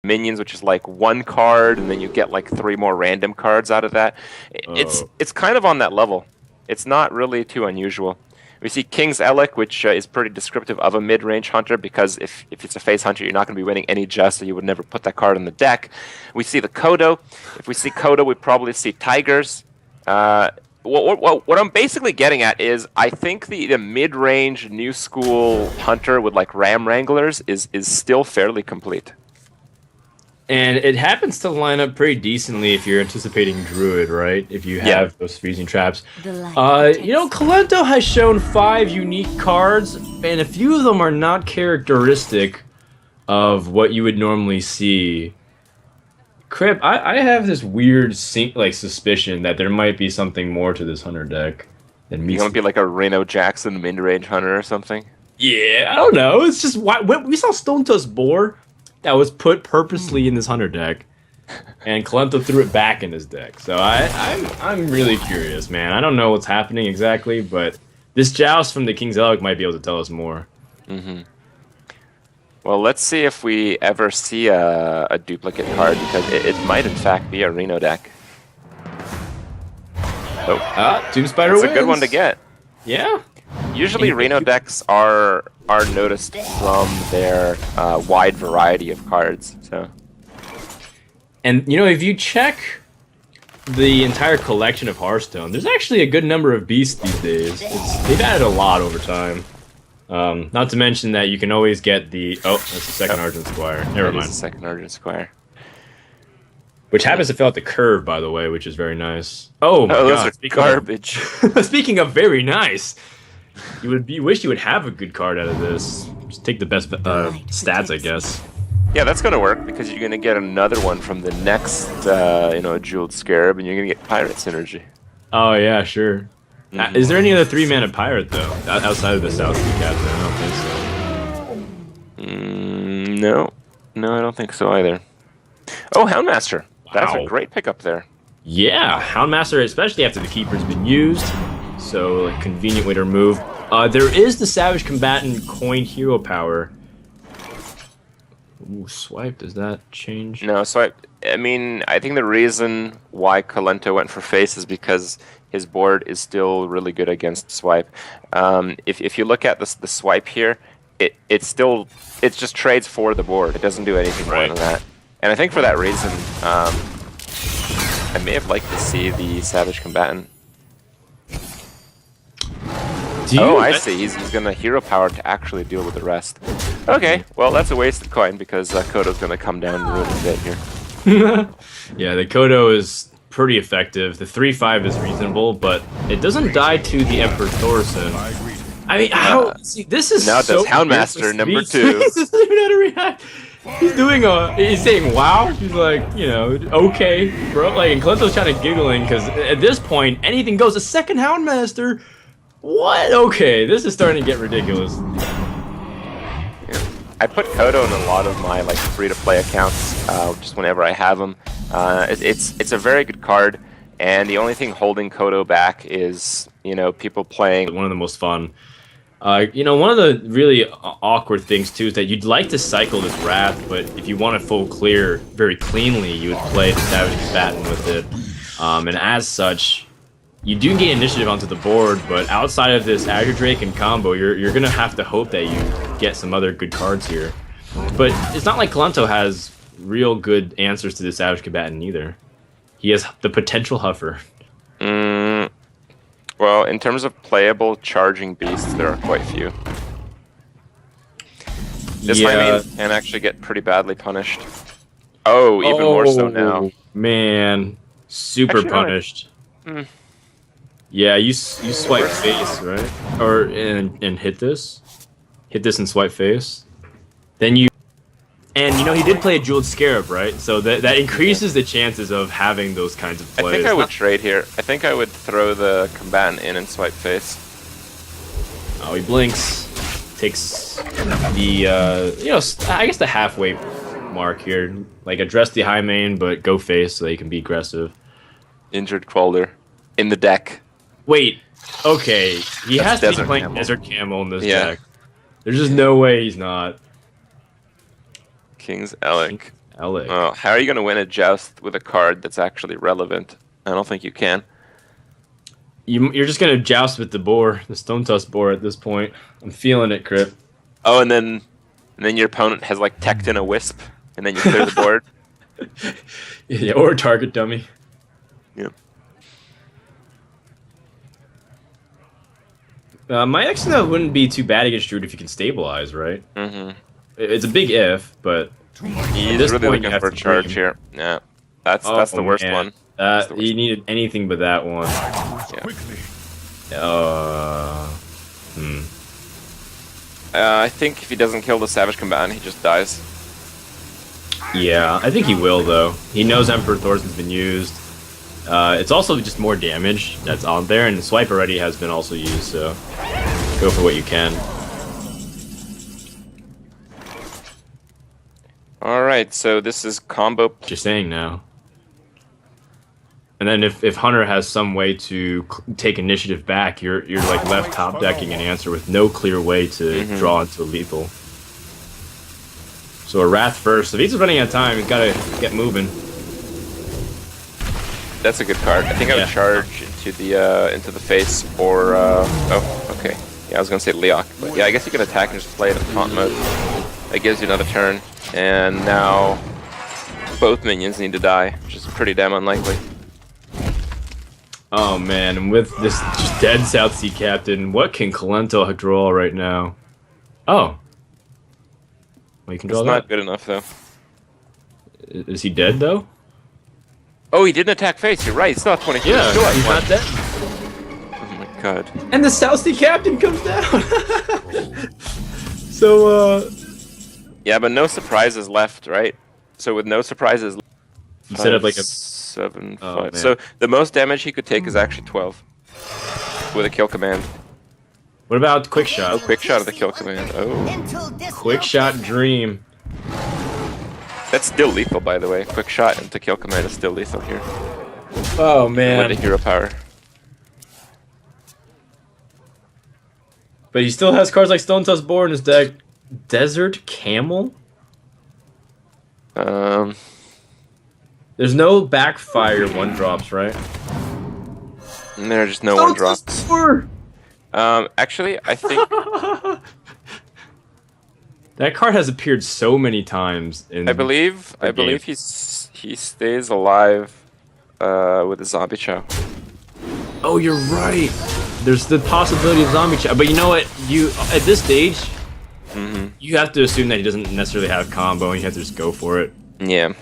minions, which is like one card, and then you get like 3 more random cards out of that. It's kind of on that level. It's not really too unusual. We see King's Elec, which is pretty descriptive of a mid-range hunter, because if it's a phase hunter, you're not going to be winning any just, so you would never put that card in the deck. We see the Kodo. If we see Kodo, we probably see Tigers. What I'm basically getting at is, I think the mid-range new school hunter with like Ram Wranglers is still fairly complete. And it happens to line up pretty decently if you're anticipating Druid, right? If you have those freezing traps. Kolento has shown 5 unique cards, and a few of them are not characteristic of what you would normally see. Crip, I have this weird suspicion that there might be something more to this hunter deck than meets. You want to be like a Reno Jackson mid-range hunter or something? Yeah, I don't know. It's just we saw Stone Tusk Boar that was put purposely in this hunter deck, and Kolento threw it back in his deck. So I'm really curious, man. I don't know what's happening exactly, but this Joust from the King's Elec might be able to tell us more. Mm-hmm. Well, let's see if we ever see a duplicate card, because it might in fact be a Reno deck. Oh, Doom Spider wins. That's a good one to get. Yeah. Usually Reno decks are noticed from their wide variety of cards. So, and if you check the entire collection of Hearthstone, there's actually a good number of beasts these days. They've added a lot over time. Not to mention that you can always get the that's the second Argent Squire. Never mind. The second Argent Squire, which happens to fill out the curve, by the way, which is very nice. Oh my god, those are garbage. Speaking of very nice. You wish you would have a good card out of this. Just take the best stats, I guess. Yeah, that's gonna work, because you're gonna get another one from the next, Jeweled Scarab, and you're gonna get Pirate Synergy. Oh yeah, sure. Mm-hmm. Is there any other 3-mana pirate though, outside of the South Sea Captain? I don't think so. No, I don't think so either. Oh, Houndmaster. Wow. That's a great pickup there. Yeah, Houndmaster, especially after the Keeper's been used. So, like, convenient way to remove. There is the Savage Combatant coin hero power. Ooh, swipe, does that change? No, swipe. I mean, I think the reason why Kolento went for face is because his board is still really good against swipe. If you look at the swipe here, it just trades for the board. It doesn't do anything more than that. And I think for that reason, I may have liked to see the Savage Combatant. I see. He's going to hero power to actually deal with the rest. Okay, well, that's a wasted coin, because Kodo's going to come down a little bit here. Yeah, the Kodo is pretty effective. The 3/5 is reasonable, but it doesn't die to the Emperor Thorson. I mean, see, this is now so does Houndmaster number 2. He doesn't even know how to react. He's saying wow. He's like, okay, bro. Like, and Colento's kind of giggling, because at this point, anything goes. A second Houndmaster. What? Okay, this is starting to get ridiculous. Yeah. I put Kodo in a lot of my free-to-play accounts, just whenever I have them. It's a very good card, and the only thing holding Kodo back is people playing. One of the most fun. One of the really awkward things too is that you'd like to cycle this Wrath, but if you want to full clear very cleanly, you would play the Savage Combatant with it, and as such. You do gain initiative onto the board, but outside of this Azure Drake and combo, you're gonna have to hope that you get some other good cards here. But it's not like Kolento has real good answers to the Savage Combatant either. He has the potential Huffer. Well, in terms of playable charging beasts, there are quite few. This can actually get pretty badly punished. Oh, even more so now. Man, super punished. Yeah, you swipe face, right? Or and hit this and swipe face. Then you, and he did play a Jeweled Scarab, right? So that increases the chances of having those kinds of plays. I think I would trade here. I think I would throw the Combatant in and swipe face. Oh, he blinks, takes the I guess the halfway mark here. Like, address the high main, but go face so that you can be aggressive. Injured Quelder in the deck. Wait, okay. He has to be playing Desert Camel in this deck. There's just no way he's not. King's Elec. Elec. Oh, how are you going to win a joust with a card that's actually relevant? I don't think you can. You're just gonna joust with the boar, the Stone Tusk boar at this point. I'm feeling it, Crip. Oh, and then your opponent has like teched in a wisp, and then you clear the board. Yeah, or target dummy. Yeah. My Exona wouldn't be too bad against Druid if you can stabilize, right? Mm-hmm. It's a big if, but He's really looking for a charge here. Yeah, that's the worst one. You needed anything but that one. Yeah. I think if he doesn't kill the Savage Combatant, he just dies. Yeah, I think he will, though. He knows Emperor Thorsten's been used. It's also just more damage that's on there, and the swipe already has been also used, so go for what you can. Alright, so this is combo... Just saying now. And then if Hunter has some way to take initiative back, you're like left top decking an answer with no clear way to draw into lethal. So a Wrath first. If he's running out of time, he's got to get moving. That's a good card. I think I would charge into the face or oh, okay. Yeah, I was gonna say Leok, but yeah, I guess you can attack and just play it in taunt mode. That gives you another turn, and now both minions need to die, which is pretty damn unlikely. Oh man, and with this just dead South Sea Captain, what can Kolento draw right now? Oh. Well, you can draw it's that? Not good enough, though. Is he dead, though? Oh, he didn't attack face, you're right, it's not 23. Yeah, still he's not dead. Oh my god. And the South Sea Captain comes down! So, yeah, but no surprises left, right? So with no surprises left, you set up like a... 7, 5. Oh, so the most damage he could take is actually 12. With a kill command. What about Quick Shot? Oh, quick shot of the kill command. Oh. Quick Shot Dream. That's still lethal, by the way. Quick shot into kill command is still lethal here. Oh man. With the hero power. But he still has cards like Stone Tusk Boar in his deck. Desert Camel? There's no backfire 1-drops, right? There are just no 1-drops. Actually, I think that card has appeared so many times in I believe he stays alive with a Zombie Chow. Oh, you're right. There's the possibility of Zombie Chow, but you know what? You at this stage, you have to assume that he doesn't necessarily have combo, and you have to just go for it. Yeah.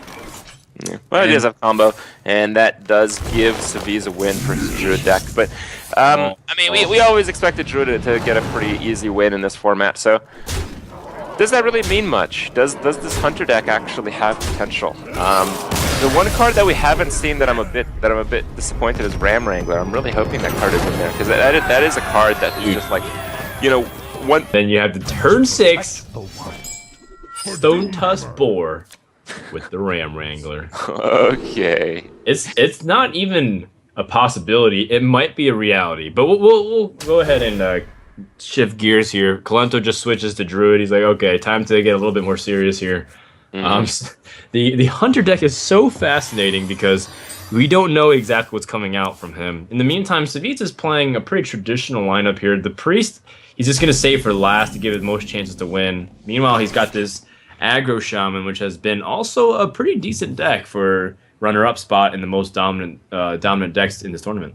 Yeah. Well, he does have combo, and that does give Savjz a win for his Druid deck. But I mean, we always expected Druid to get a pretty easy win in this format. So, does that really mean much? Does this Hunter deck actually have potential? The one card that we haven't seen that I'm a bit disappointed is Ram Wrangler. I'm really hoping that card is in there because that is a card that is just like, you know, one. Then you have the turn 6 Stone Tusk Boar. With the Ram Wrangler. Okay. It's not even a possibility. It might be a reality. But we'll go ahead and shift gears here. Kolento just switches to Druid. He's like, okay, time to get a little bit more serious here. The Hunter deck is so fascinating because we don't know exactly what's coming out from him. In the meantime, Savjz is playing a pretty traditional lineup here. The Priest, he's just going to save for last to give it most chances to win. Meanwhile, he's got this Aggro Shaman, which has been also a pretty decent deck for runner-up spot in the most dominant decks in this tournament.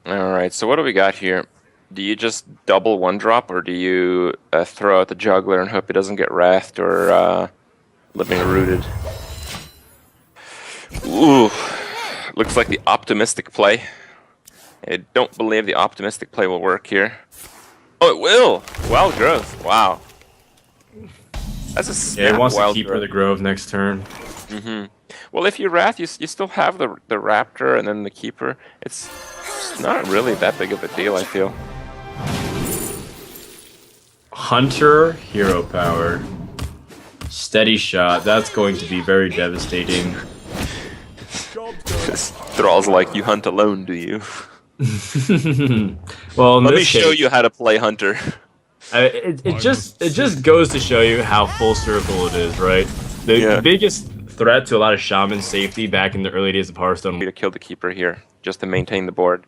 All right, so what do we got here? Do you just double 1-drop, or do you throw out the Juggler and hope it doesn't get Wrathed or Living Rooted? Ooh, looks like the optimistic play. I don't believe the optimistic play will work here. Oh, it will! Wild Growth, wow. That's a snap. Yeah, he wants to Wild keep Growth. for the Grove next turn. Well, if you Wrath, you still have the Raptor and then the Keeper. It's not really that big of a deal, I feel. Hunter, Hero Power. Steady Shot. That's going to be very devastating. Thrall's like, you hunt alone, do you? Well, let me show you how to play Hunter. It just goes to show you how full circle it is, right? The biggest threat to a lot of shaman safety back in the early days of Hearthstone. To kill the keeper here, just to maintain the board.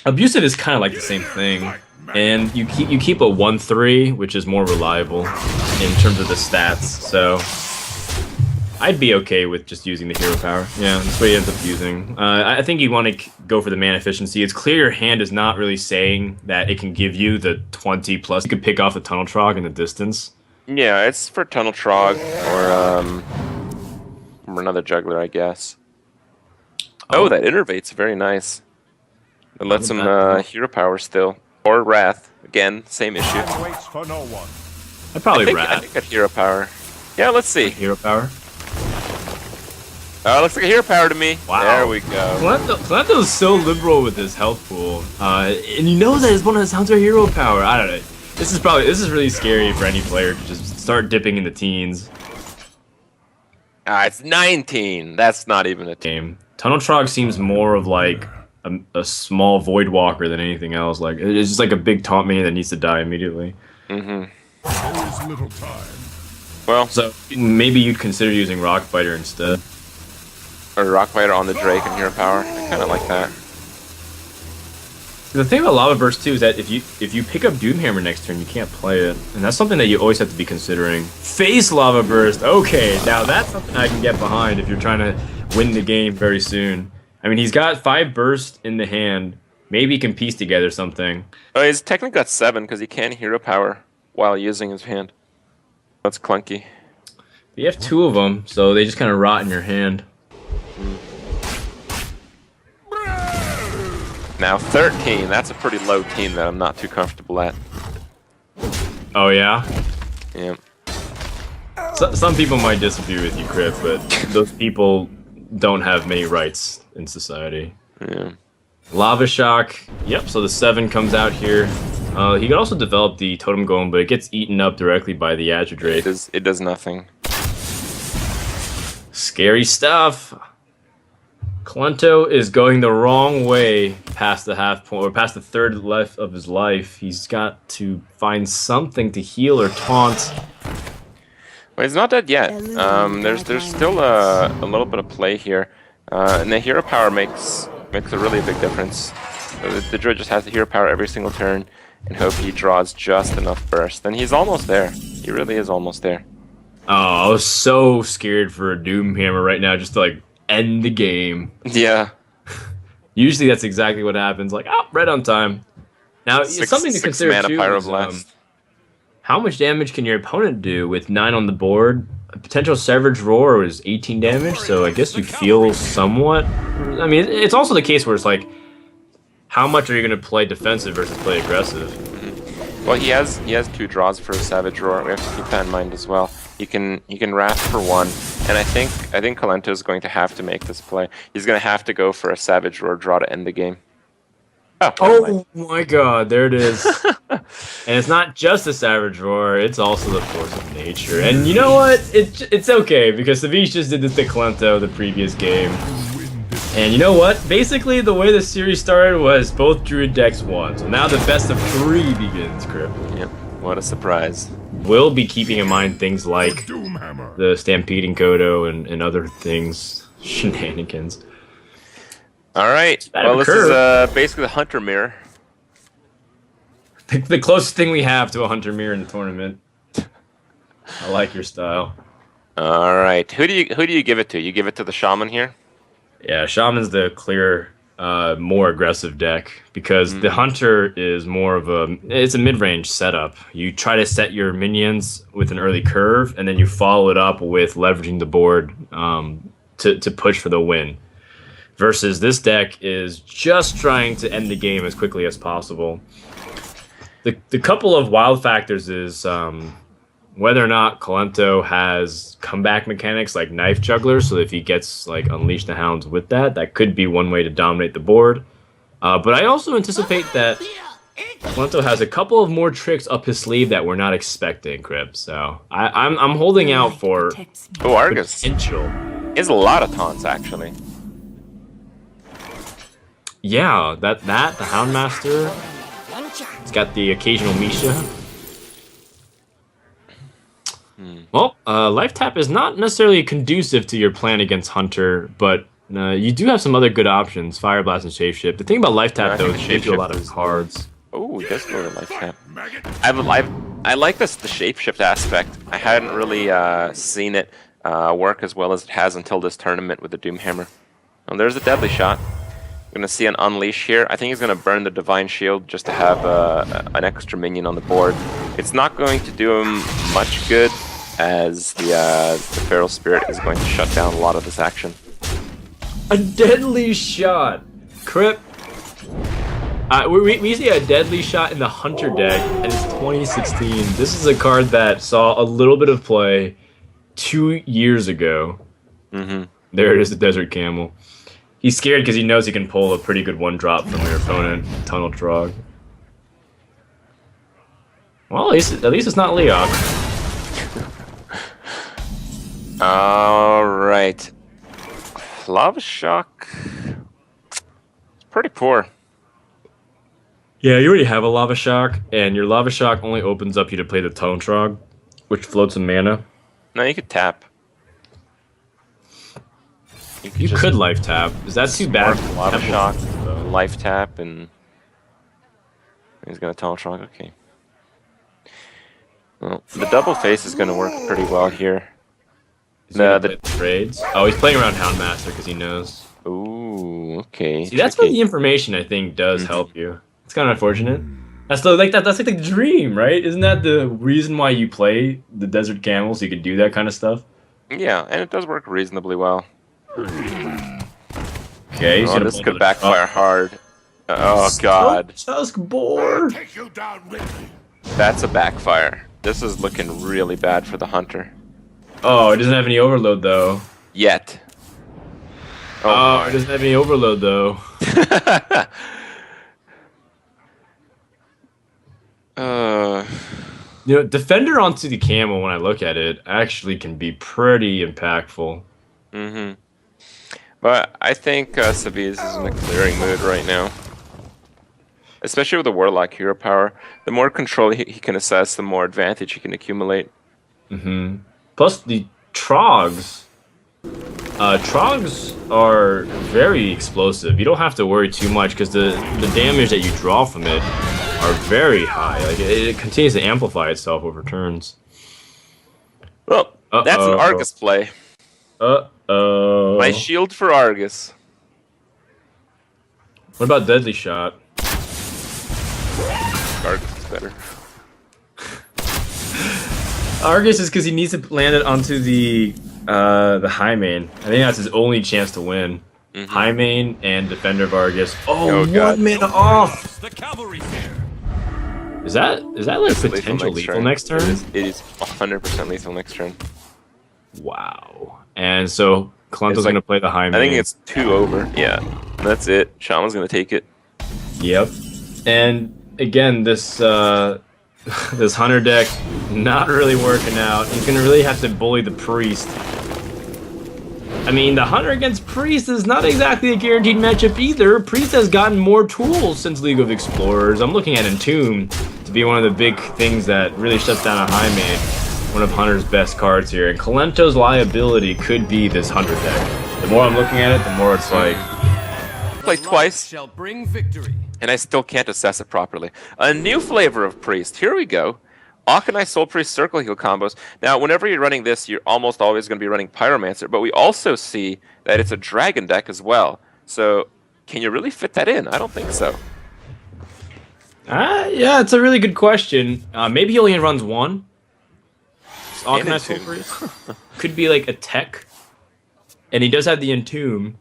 Abusive is kind of like the same thing, and you keep a 1/3, which is more reliable in terms of the stats. So I'd be okay with just using the hero power. Yeah, that's what he ends up using. I think you want to go for the mana efficiency. It's clear your hand is not really saying that it can give you the 20+. You could pick off the Tunnel Trog in the distance. Yeah, it's for Tunnel Trog or another juggler, I guess. Oh, that innervate's very nice. It lets him hero power still. Or Wrath. Again, same issue. I'd probably Wrath. I think I'd hero power. Yeah, let's see. Hero power? Looks like a hero power to me. Wow. There we go. Kalento's so liberal with his health pool. And you know that his one of his sounds are hero power. I don't know. This is really scary for any player to just start dipping in the teens. It's 19. That's not even a game. Tunnel Trog seems more of like a small Void Walker than anything else. Like it's just like a big taunt minion that needs to die immediately. Mm-hmm. Little time. Well, so maybe you'd consider using Rockbiter instead. Or Rockbiter on the Drake and hero power. I kind of like that. The thing about Lava Burst too is that if you pick up Doomhammer next turn, you can't play it, and that's something that you always have to be considering. Face Lava Burst. Okay, now that's something I can get behind if you're trying to win the game very soon. I mean, he's got 5 bursts in the hand. Maybe he can piece together something. Oh, he's technically got 7 because he can hero power while using his hand. That's clunky. You have 2 of them, so they just kind of rot in your hand. Now 13, that's a pretty low team that I'm not too comfortable at. Oh yeah? Yeah. Some people might disagree with you, Crip, but those people don't have many rights in society. Yeah. Lava Shock. Yep, so the 7 comes out here. He could also develop the Totem Golem, but it gets eaten up directly by the Azure Drake. It does nothing. Scary stuff. Kolento is going the wrong way past the half point, or past the third left of his life. He's got to find something to heal or taunt. Well, he's not dead yet. There's still a little bit of play here, and the hero power makes a really big difference. The druid just has the hero power every single turn, and hope he draws just enough burst. And he's almost there. He really is almost there. Oh, I was so scared for a Doomhammer right now, just to like end the game. Yeah. Usually that's exactly what happens. Like, oh, right on time. Now, something to consider too is, how much damage can your opponent do with 9 on the board? A potential Savage Roar is 18 damage, so I guess you feel somewhat. I mean, it's also the case where it's like, how much are you going to play defensive versus play aggressive? Well, he has 2 draws for a Savage Roar. We have to keep that in mind as well. He can Wrath for 1, and I think Kolento is going to have to make this play. He's going to have to go for a Savage Roar draw to end the game. Oh my God, there it is. And it's not just a Savage Roar, it's also the Force of Nature. And you know what? It's okay, because Savjz just did this to Kolento the previous game. And you know what? Basically, the way the series started was both Druid decks won. So now the best of 3 begins, Crip. Yep, what a surprise. We'll be keeping in mind things like the Stampeding Kodo and other things, shenanigans. Alright, well this is basically the Hunter Mirror. The closest thing we have to a Hunter Mirror in the tournament. I like your style. Alright, who do you give it to? You give it to the Shaman here? Yeah, Shaman's the clear, more aggressive deck, because the Hunter is more of it's a mid-range setup. You try to set your minions with an early curve, and then you follow it up with leveraging the board to push for the win. Versus this deck is just trying to end the game as quickly as possible. The couple of wild factors is whether or not Kolento has comeback mechanics like Knife Juggler, so if he gets like Unleash the Hounds with that could be one way to dominate the board. But I also anticipate that Kolento has a couple of more tricks up his sleeve that we're not expecting, Crib. So I'm holding out for Argus. Potential. He has a lot of taunts actually. Yeah, the Houndmaster. It's got the occasional Misha. Well, life tap is not necessarily conducive to your plan against Hunter, but you do have some other good options, Fire Blast and Shapeshift. The thing about life tap, though, is it gives you a lot of cards. Oh, he does go to life tap. I like the shapeshift aspect. I hadn't really seen it work as well as it has until this tournament with the Doomhammer. Oh, there's a deadly shot. We're going to see an Unleash here. I think he's going to burn the Divine Shield just to have an extra minion on the board. It's not going to do him much good, as the Feral Spirit is going to shut down a lot of this action. A deadly shot! Crip. We see a deadly shot in the Hunter deck, and it's 2016. This is a card that saw a little bit of play 2 years ago. There it is, the Desert Camel. He's scared because he knows he can pull a pretty good one-drop from your opponent, Tunnel Trog. Well, at least it's not Leok. Alright. Lava Shock. It's pretty poor. Yeah, you already have a Lava Shock, and your Lava Shock only opens up you to play the Tunnel Trog, which floats some mana. No, you could tap. You could life tap. Is that too bad? Lava Shock, life tap, and he's gonna Tunnel Trog. Okay. Well, the double face is gonna work pretty well here. The trades. Oh, he's playing around Houndmaster because he knows. Ooh, okay. See, that's where the information I think does help you. It's kind of unfortunate. That's like the dream, right? Isn't that the reason why you play the Desert Camel, so you can do that kind of stuff? Yeah, and it does work reasonably well. Okay, oh, this could backfire hard. Oh god. Tusk Boar. That's a backfire. This is looking really bad for the Hunter. Oh, it doesn't have any overload though. Yet. Oh, it doesn't have any overload though. You know, Defender onto the Camel, when I look at it, actually can be pretty impactful. But I think Savjz is in a clearing mood right now. Especially with the Warlock hero power. The more control he can assess, the more advantage he can accumulate. Plus the Trogs. Trogs are very explosive. You don't have to worry too much because the damage that you draw from it are very high. Like it continues to amplify itself over turns. Well, that's an Argus play. My shield for Argus. What about Deadly Shot? Argus is better. Argus is because he needs to land it onto the high main. I think that's his only chance to win. High main and Defender of Argus. Oh, God. 1 mana off. Is that like potential lethal next turn? It is 100% lethal next turn. Wow. And so Kolento's gonna play the high main. I think it's 2 over. Yeah, that's it. Shaman's gonna take it. Yep. And again, this this Hunter deck not really working out. He's gonna really have to bully the Priest. I mean, the Hunter against Priest is not exactly a guaranteed matchup either. Priest has gotten more tools since League of Explorers. I'm looking at Entomb to be one of the big things that really shuts down a high main. One of Hunter's best cards here. And Kolento's liability could be this Hunter deck. The more I'm looking at it, the more it's like... Play twice, and I still can't assess it properly. A new flavor of Priest. Here we go. Auchenai Soul Priest Circle Heal combos. Now, whenever you're running this, you're almost always going to be running Pyromancer, but we also see that it's a Dragon deck as well. So, can you really fit that in? I don't think so. Yeah, it's a really good question. Maybe he only runs one. Auchenai Soul Priest could be like a tech, and he does have the Entomb.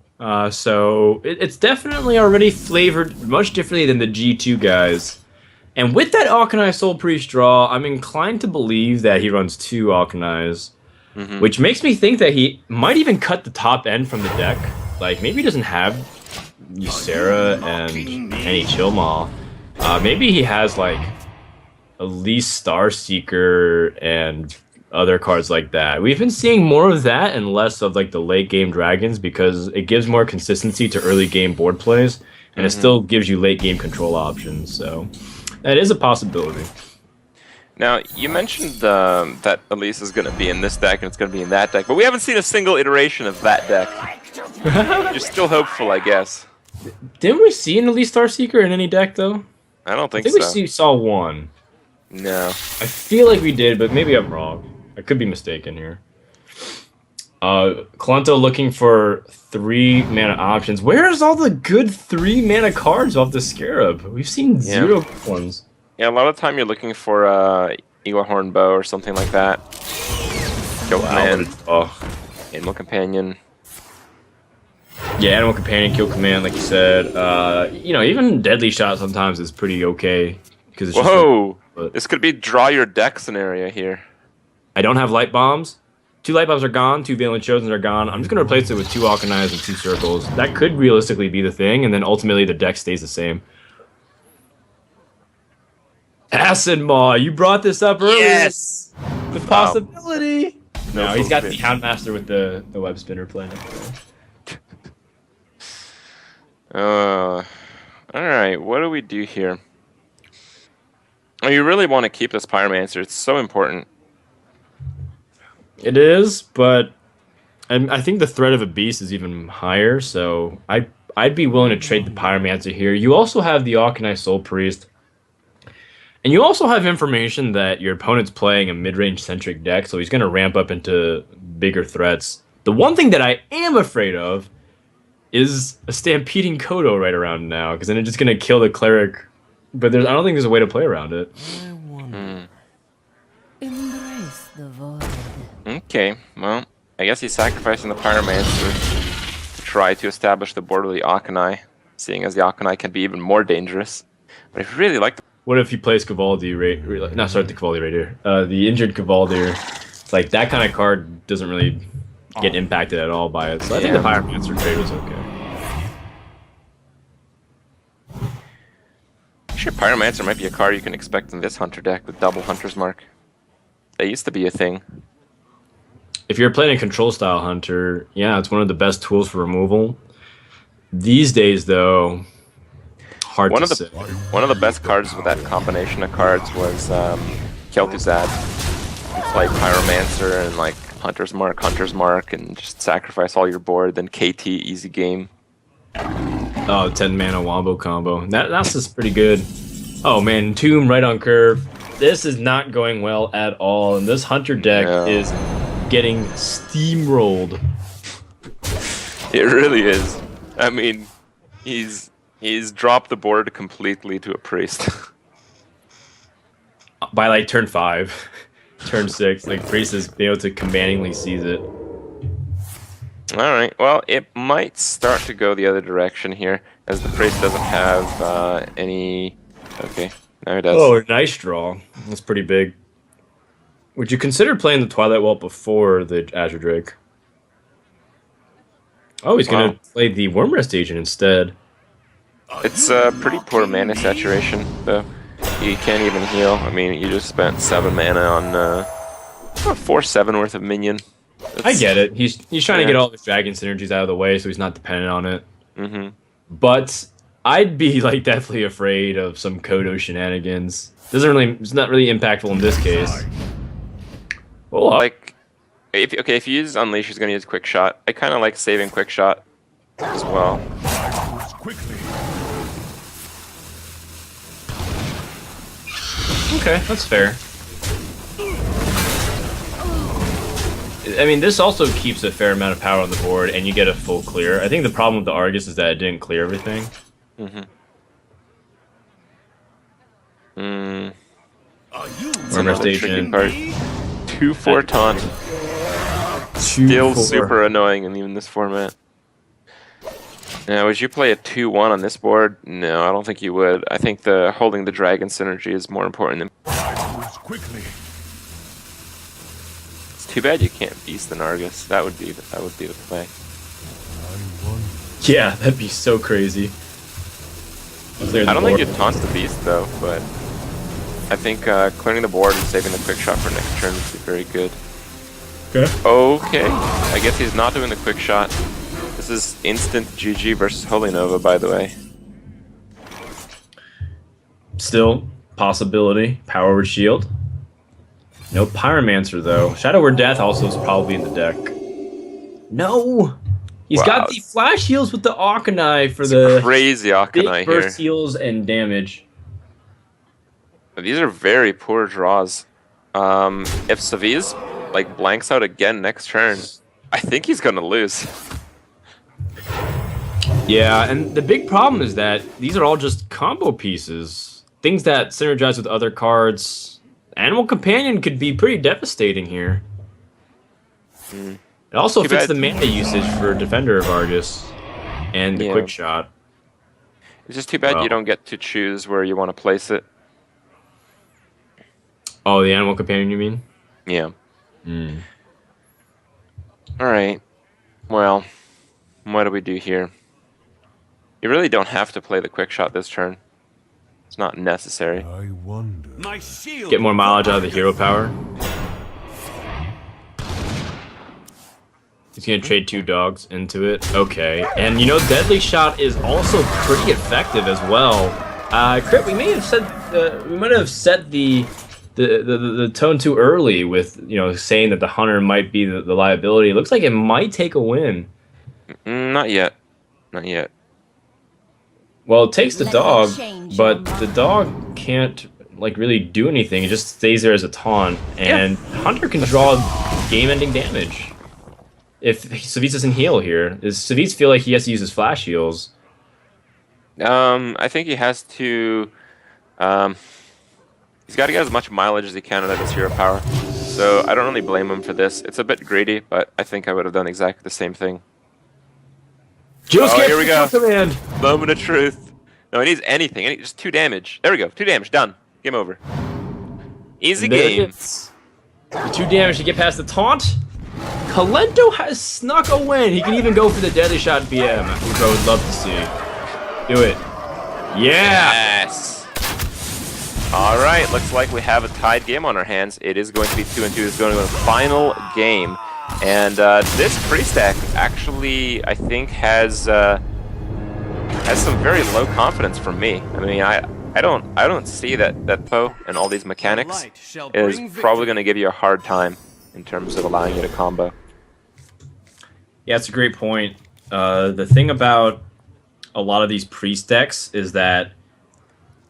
So it's definitely already flavored much differently than the G2 guys. And with that Auchenai Soul Priest draw, I'm inclined to believe that he runs 2 Auchenais, which makes me think that he might even cut the top end from the deck. Like, maybe he doesn't have Ysera and any Chillmaw. Maybe he has, like, Elise Starseeker and other cards like that. We've been seeing more of that and less of like the late game dragons because it gives more consistency to early game board plays, and it still gives you late game control options. So that is a possibility. Now, you mentioned that Elise is going to be in this deck and it's going to be in that deck, but we haven't seen a single iteration of that deck. You're still hopeful, I guess. Didn't we see an Elite Starseeker in any deck, though? I don't think I so. think we saw one. No. I feel like we did, but maybe I'm wrong. I could be mistaken here. Kolento looking for 3 mana options. Where's all the good 3 mana cards off the Scarab? We've seen 0 ones. Yeah, a lot of the time you're looking for Eagle Horn Bow or something like that. Kill Command. Animal Companion. Yeah, Animal Companion, Kill Command, like you said. You know, even Deadly Shot sometimes is pretty okay. It's Whoa! Just this could be draw your deck scenario here. I don't have Light Bombs. 2 Light Bombs are gone, 2 Valiant Chosens are gone. I'm just going to replace it with 2 Alkanized and 2 Circles. That could realistically be the thing, and then ultimately the deck stays the same. Acid Maw, you brought this up earlier. Yes! The possibility. No, he's got the Houndmaster with the Web Spinner playing. Alright, what do we do here? Oh, you really want to keep this Pyromancer. It's so important. It is, but I think the threat of a beast is even higher, so I'd be willing to trade the Pyromancer here. You also have the Alkanized Soul Priest. And you also have information that your opponent's playing a mid-range centric deck, so he's going to ramp up into bigger threats. The one thing that I am afraid of is a Stampeding Kodo right around now, because then it's just going to kill the Cleric. But I don't think there's a way to play around it. Embrace the void. Okay, well, I guess he's sacrificing the Pyromancer to try to establish the board with the Akanai, seeing as the Akanai can be even more dangerous. But I really like the... What if he plays Cavaldi, not sorry, the Cavaldi Raider, the injured Cavaldi. It's like that kind of card doesn't really get impacted at all by it. So I think the Pyromancer trade was okay. Sure, Pyromancer might be a card you can expect in this Hunter deck with double Hunter's Mark. That used to be a thing. If you're playing a control style Hunter, yeah, it's one of the best tools for removal. These days, though, hard to say. One of the best cards with that combination of cards was Kel'Thuzad. You play Pyromancer and like Hunter's Mark, and just sacrifice all your board, then KT, easy game. Oh, 10 mana Wombo combo. That's just pretty good. Oh man, Tomb right on curve. This is not going well at all, and this Hunter deck is getting steamrolled. It really is. I mean, he's dropped the board completely to a Priest. By like turn 5, turn 6, like Priest is able to commandingly seize it. Alright, well, it might start to go the other direction here, as the Priest doesn't have any... Okay, now it does. Oh, nice draw. That's pretty big. Would you consider playing the Twilight Welt before the Azure Drake? Oh, he's going to play the Wormrest Agent instead. It's a pretty poor mana saturation, though. You can't even heal. I mean, you just spent 7 mana on 4/7 worth of minion. I get it. He's trying to get all his dragon synergies out of the way, so he's not dependent on it. Mm-hmm. But I'd be like definitely afraid of some Kodo shenanigans. It's not really impactful in this case. Oh, like, if you use Unleash, he's gonna use Quick Shot. I kind of like saving Quick Shot as well. Okay, that's fair. I mean, this also keeps a fair amount of power on the board, and you get a full clear. I think the problem with the Argus is that it didn't clear everything. Wormrest Agent. 2/4 taunt. Still super annoying in even this format. Now, would you play a 2/1 on this board? No, I don't think you would. I think holding the dragon synergy is more important than... It's too bad you can't beast an Argus. That would be the play. Yeah, that'd be so crazy. I don't think you'd taunt the beast though, but I think clearing the board and saving the quick shot for next turn would be very good. Okay. I guess he's not doing the quick shot. This is instant GG versus Holy Nova, by the way. Still, possibility. Power with shield. No Pyromancer, though. Shadow or Death also is probably in the deck. No! He's got the flash heals with the Arcanine for the crazy Arcanine big burst here. heals and damage. These are very poor draws. If Savjz like blanks out again next turn, I think he's gonna lose. Yeah, and the big problem is that these are all just combo pieces. Things that synergize with other cards. Animal Companion could be pretty devastating here. It also fits the mana usage for Defender of Argus and the Quick Shot. It's just too bad you don't get to choose where you want to place it. Oh, the Animal Companion, you mean? Yeah. Alright. Well, what do we do here? You really don't have to play the Quick Shot this turn. It's not necessary. I wonder. Get more mileage out of the hero power. He's gonna trade 2 dogs into it. Okay. And you know, Deadly Shot is also pretty effective as well. Crit, we may have said we might have set the tone too early with, you know, saying that the hunter might be the liability. It looks like it might take a win. Not yet. Not yet. Well, it takes the dog, but the dog can't like really do anything. It just stays there as a taunt, and Hunter can draw game-ending damage. If Savjz doesn't heal here, does Savjz feel like he has to use his flash heals? I think he has to. He's got to get as much mileage as he can out of his hero power. So I don't really blame him for this. It's a bit greedy, but I think I would have done exactly the same thing. Here we go. Command. Moment of truth. No, he needs anything. Just 2 damage. There we go. 2 damage. Done. Game over. Easy game. 2 damage to get past the taunt. Kolento has snuck a win. He can even go for the Deadly Shot BM, which I would love to see. Do it. Yeah. Yes. All right. Looks like we have a tied game on our hands. It is going to be 2-2. It's going to be the final game. And this pre-stack actually, I think, has some very low confidence from me. I mean, I don't see that Poe and all these mechanics is probably going to give you a hard time in terms of allowing you to combo. Yeah, it's a great point. The thing about a lot of these pre-stacks is that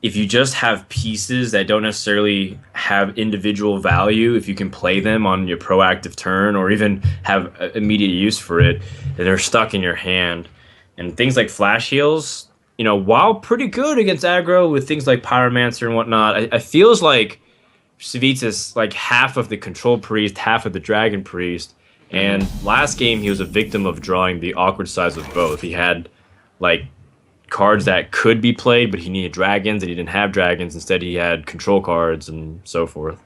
if you just have pieces that don't necessarily have individual value, if you can play them on your proactive turn or even have immediate use for it, then they're stuck in your hand. And things like flash heals, you know, while pretty good against aggro with things like Pyromancer and whatnot, it feels like Savjz is like half of the Control Priest, half of the Dragon Priest. And last game, he was a victim of drawing the awkward sides of both. He had like cards that could be played, but he needed dragons, and he didn't have dragons. Instead, he had control cards and so forth.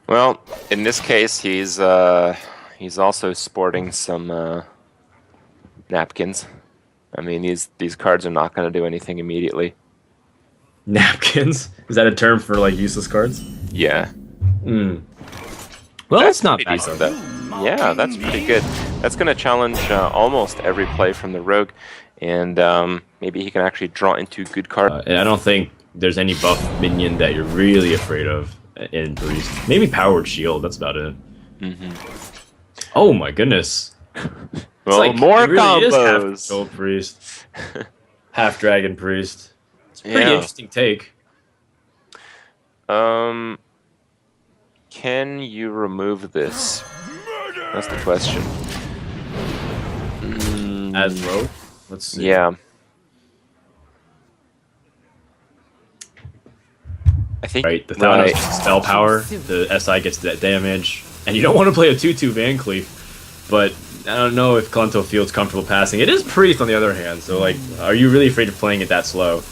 Well, in this case, he's also sporting some napkins. I mean, these cards are not going to do anything immediately. Napkins? Is that a term for like useless cards? Yeah. Well, that's not bad. Yeah, that's pretty good. That's going to challenge almost every play from the rogue, and maybe he can actually draw into good cards. I don't think there's any buff minion that you're really afraid of in Priest. Maybe Powered Shield, that's about it. Oh my goodness. Well, like, more combos. Is half Control Priest, half Dragon Priest. It's a pretty interesting take. Can you remove this? That's the question. As rogue? Let's see. Yeah. I think the Thanos spell power, the SI gets that damage, and you don't want to play a 2/2 Van Cleef, but I don't know if Kolento feels comfortable passing. It is Priest on the other hand, so like, are you really afraid of playing it that slow?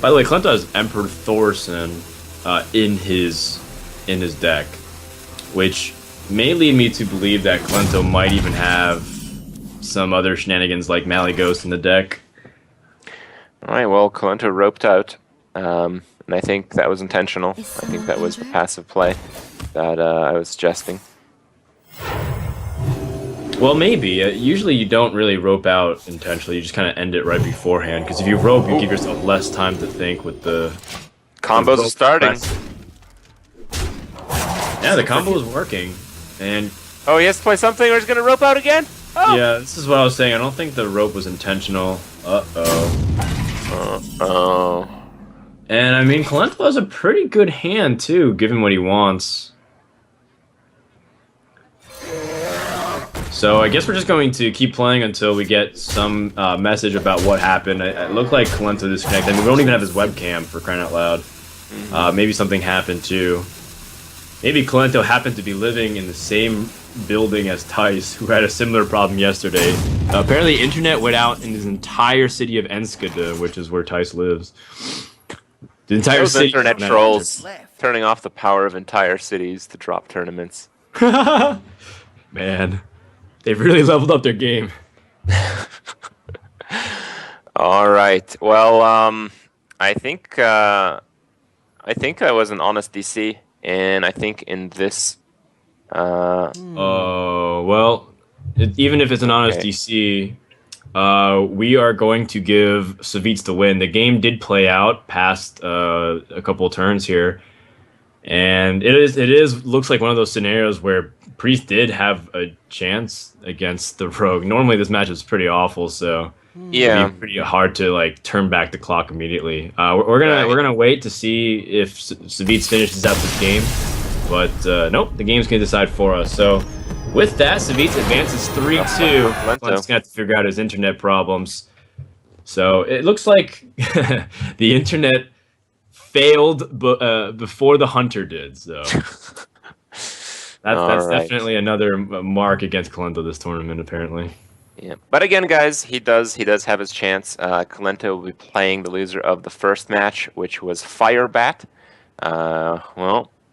By the way, Kolento has Emperor Thorson in his deck, which may lead me to believe that Kolento might even have some other shenanigans like Malyghost in the deck. Alright, well, Kolento roped out, and I think that was intentional. I think that was the passive play that I was suggesting. Well, maybe. Usually you don't really rope out intentionally. You just kind of end it right beforehand. Because if you rope, you give yourself less time to think with the Combos are starting. press. Yeah, the combo is working. And Oh, he has to play something or he's going to rope out again? Oh. yeah, this is what I was saying. I don't think the rope was intentional. Uh-oh. Oh. And I mean, Kolento has a pretty good hand, too, given what he wants. So I guess we're just going to keep playing until we get some message about what happened. It looked like Kolento disconnected. I mean, we don't even have his webcam, for crying out loud. Maybe something happened, too. Maybe Kolento happened to be living in the same building as Tice, who had a similar problem yesterday. Apparently, internet went out in his entire city of Enskede, which is where Tice lives. The entire Those city. internet trolls turning off the power of entire cities to drop tournaments. Man, they've really leveled up their game. All right. Well, I think I was an honest DC, and I think in this. Oh well, even if it's an honest DC, we are going to give Savjz the win. The game did play out past a couple of turns here, and it is looks like one of those scenarios where Priest did have a chance against the Rogue. Normally this match is pretty awful, so yeah, it'd be pretty hard to like turn back the clock immediately. We're gonna wait to see if Savjz finishes out this game, but nope, the game's gonna decide for us. So with that, Savjz advances 3-2. Kolento's gonna have to figure out his internet problems. So it looks like the internet failed before the hunter did. So that's definitely another mark against Kolento this tournament, apparently. Yeah, but again, guys, he does have his chance. Kolento will be playing the loser of the first match, which was Firebat. Well,